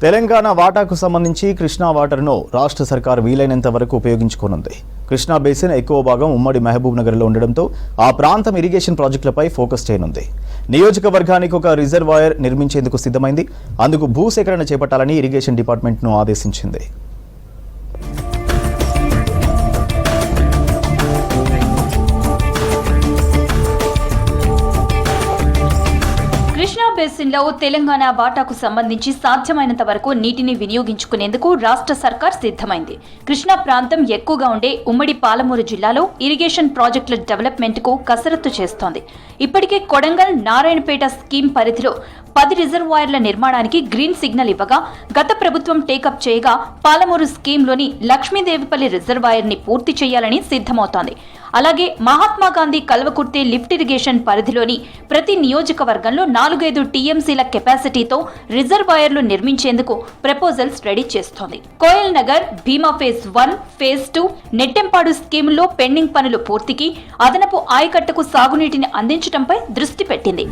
తెలంగాణ వాటాకు సంబంధించి కృష్ణా వాటర్ను రాష్ట్ర సర్కార్ వీలైనంత వరకు ఉపయోగించుకోనుంది. కృష్ణా బేసిన్ ఎక్కువ భాగం ఉమ్మడి మహబూబ్ నగర్లో ఉండడంతో ఆ ప్రాంతం ఇరిగేషన్ ప్రాజెక్టులపై ఫోకస్ చేయనుంది. నియోజకవర్గానికి ఒక రిజర్వాయర్ నిర్మించేందుకు సిద్ధమైంది. అందుకు భూసేకరణ చేపట్టాలని ఇరిగేషన్ డిపార్ట్మెంట్ను ఆదేశించింది. కృష్ణా బేసిన్లో తెలంగాణ వాటాకు సంబంధించి సాధ్యమైనంత వరకు నీటిని వినియోగించుకునేందుకు రాష్ట్ర సర్కార్ సిద్ధమైంది. కృష్ణా ప్రాంతం ఎక్కువగా ఉండే ఉమ్మడి పాలమూరు జిల్లాలో ఇరిగేషన్ ప్రాజెక్టుల డెవలప్మెంట్కు కసరత్తు చేస్తోంది. ఇప్పటికే కొడంగల్, నారాయణపేట స్కీమ్ పరిధిలో 10 రిజర్వాయర్ల నిర్మాణానికి గ్రీన్ సిగ్నల్ ఇవ్వగా గత ప్రభుత్వం టేకప్ చేయగా పాలమూరు స్కీమ్లోని లక్ష్మీదేవిపల్లి రిజర్వాయర్ని పూర్తి చేయాలని సిద్ధమవుతోంది. అలాగే మహాత్మాగాంధీ కల్వకుర్తి లిఫ్ట్ ఇరిగేషన్ పరిధిలోని ప్రతి నియోజకవర్గంలో 4-5 టీఎంసీల కెపాసిటీతో రిజర్వాయర్లు నిర్మించేందుకు ప్రపోజల్స్ రెడీ చేస్తోంది. కోయల్ నగర్, భీమా ఫేజ్ 1, ఫేజ్ 2, నెట్టెంపాడు స్కీముల్లో పెండింగ్ పనులు పూర్తికి అదనపు ఆయకట్టుకు సాగునీటిని అందించడంపై దృష్టి పెట్టింది.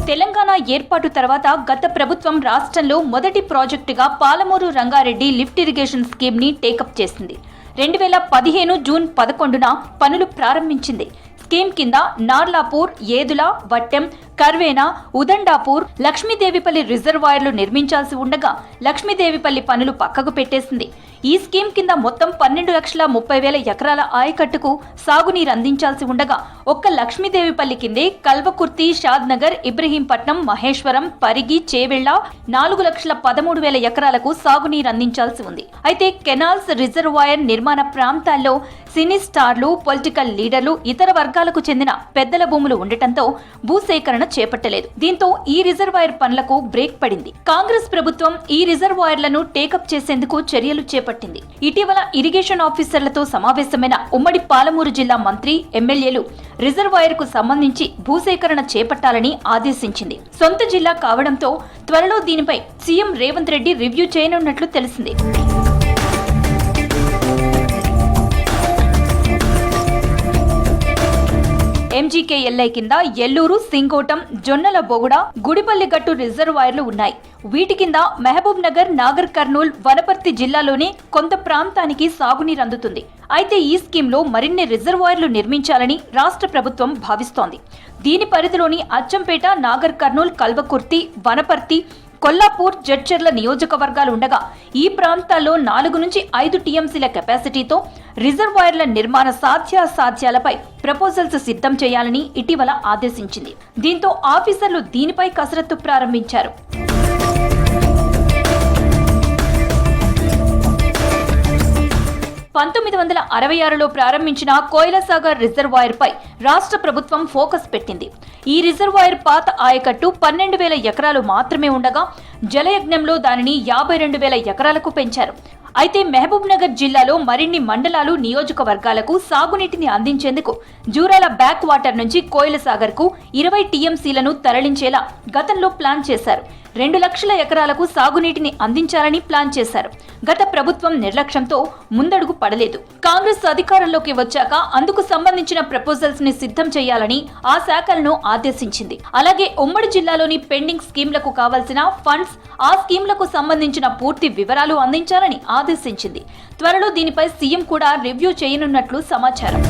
తెలంగాణ ఏర్పాటు తర్వాత గత ప్రభుత్వం రాష్ట్రంలో మొదటి ప్రాజెక్టుగా Palamuru Rangareddy lift irrigation scheme ని టేకప్ చేసింది. 2015 జూన్ 11న పనులు ప్రారంభించింది. స్కీమ్ కింద నార్లాపూర్, ఏదుల, వట్టెం, కర్వేన, ఉదండాపూర్, లక్ష్మీదేవిపల్లి రిజర్వాయర్లు నిర్మించాల్సి ఉండగా లక్ష్మీదేవిపల్లి పనులు పక్కకు పెట్టేసింది. ఈ స్కీమ్ కింద మొత్తం 12,30,000 ఎకరాల ఆయకట్టుకు సాగునీరు అందించాల్సి ఉండగా ఒక్క లక్ష్మీదేవిపల్లి కిందే కల్వకుర్తి, షాద్నగర్, ఇబ్రహీంపట్నం, మహేశ్వరం, పరిగి, చేవెళ్ల 4,13,000 ఎకరాలకు సాగునీరు అందించాల్సి ఉంది. అయితే కెనాల్స్, రిజర్వాయర్ నిర్మాణ ప్రాంతాల్లో సినీ స్టార్లు, పొలిటికల్ లీడర్లు, ఇతర వర్గాలకు చెందిన పెద్దల భూములు ఉండటంతో భూసేకరణ చేపట్టలేదు. దీంతో ఈ రిజర్వాయర్ పనులకు బ్రేక్ పడింది. కాంగ్రెస్ ప్రభుత్వం ఈ రిజర్వాయర్లను టేకప్ చేసేందుకు చర్యలు చేపట్టింది. ఇటీవల ఇరిగేషన్ ఆఫీసర్లతో సమావేశమైన ఉమ్మడి పాలమూరు జిల్లా మంత్రి, ఎమ్మెల్యేలు రిజర్వాయర్ కు సంబంధించి భూసేకరణ చేపట్టాలని ఆదేశించింది. సొంత జిల్లా కావడంతో త్వరలో దీనిపై సీఎం రేవంత్ రెడ్డి రివ్యూ చేయనున్నట్లు తెలిసింది. ఎంజీకేఎల్ఐ కింద ఎల్లూరు, సింగోటం, జొన్నల బొగుడ, గుడిపల్లిగట్టు రిజర్వాయర్లు ఉన్నాయి. వీటి కింద మహబూబ్ నగర్, నాగర్ కర్నూల్, వనపర్తి జిల్లాలోని కొంత ప్రాంతానికి సాగునీరు అందుతుంది. అయితే ఈ స్కీమ్లో మరిన్ని రిజర్వాయర్లు నిర్మించాలని రాష్ట్ర ప్రభుత్వం భావిస్తోంది. దీని పరిధిలోని అచ్చంపేట, నాగర్ కర్నూల్, కల్వకుర్తి, వనపర్తి, కొల్లాపూర్, జడ్చర్ల నియోజకవర్గాలు ఉండగా ఈ ప్రాంతాల్లో 4-5 టీఎంసీల కెపాసిటీతో రిజర్వాయర్ల నిర్మాణ సాధ్యాసాధ్యాలపై ప్రపోజల్స్ సిద్ధం చేయాలని ఇటీవల ఆదేశించింది. దీంతో ఆఫీసర్లు దీనిపై కసరత్తు ప్రారంభించారు. 1966లో ప్రారంభించిన కోయిలసాగర్ రిజర్వాయర్ పై రాష్ట్ర ప్రభుత్వం ఫోకస్ పెట్టింది. ఈ రిజర్వాయర్ పాత ఆయకట్టు 12,000 ఎకరాలు మాత్రమే ఉండగా జలయజ్ఞంలో దానిని 52,000 ఎకరాలకు పెంచారు. అయితే మహబూబ్ నగర్ జిల్లాలో మరిన్ని మండలాలు, నియోజకవర్గాలకు సాగునీటిని అందించేందుకు జూరాల బ్యాక్ వాటర్ నుంచి కోయిలసాగర్ కు 20 టీఎంసీలను తరలించేలా గతంలో ప్లాన్ చేశారు. 2 లక్షల ఎకరాలకు సాగునీటిని అందించాలని ప్లాన్ చేశారు. గత ప్రభుత్వం నిర్లక్ష్యంతో ముందడుగు పడలేదు. కాంగ్రెస్ అధికారంలోకి వచ్చాక అందుకు సంబంధించిన ప్రపోజల్స్ ని సిద్ధం చేయాలని ఆ శాఖలను ఆదేశించింది. అలాగే ఉమ్మడి జిల్లాలోని పెండింగ్ స్కీమ్లకు కావాల్సిన ఫండ్స్, ఆ స్కీమ్లకు సంబంధించిన పూర్తి వివరాలు అందించాలని ఆదేశించింది. త్వరలో దీనిపై సీఎం కూడా రివ్యూ చేయనున్నట్లు సమాచారం.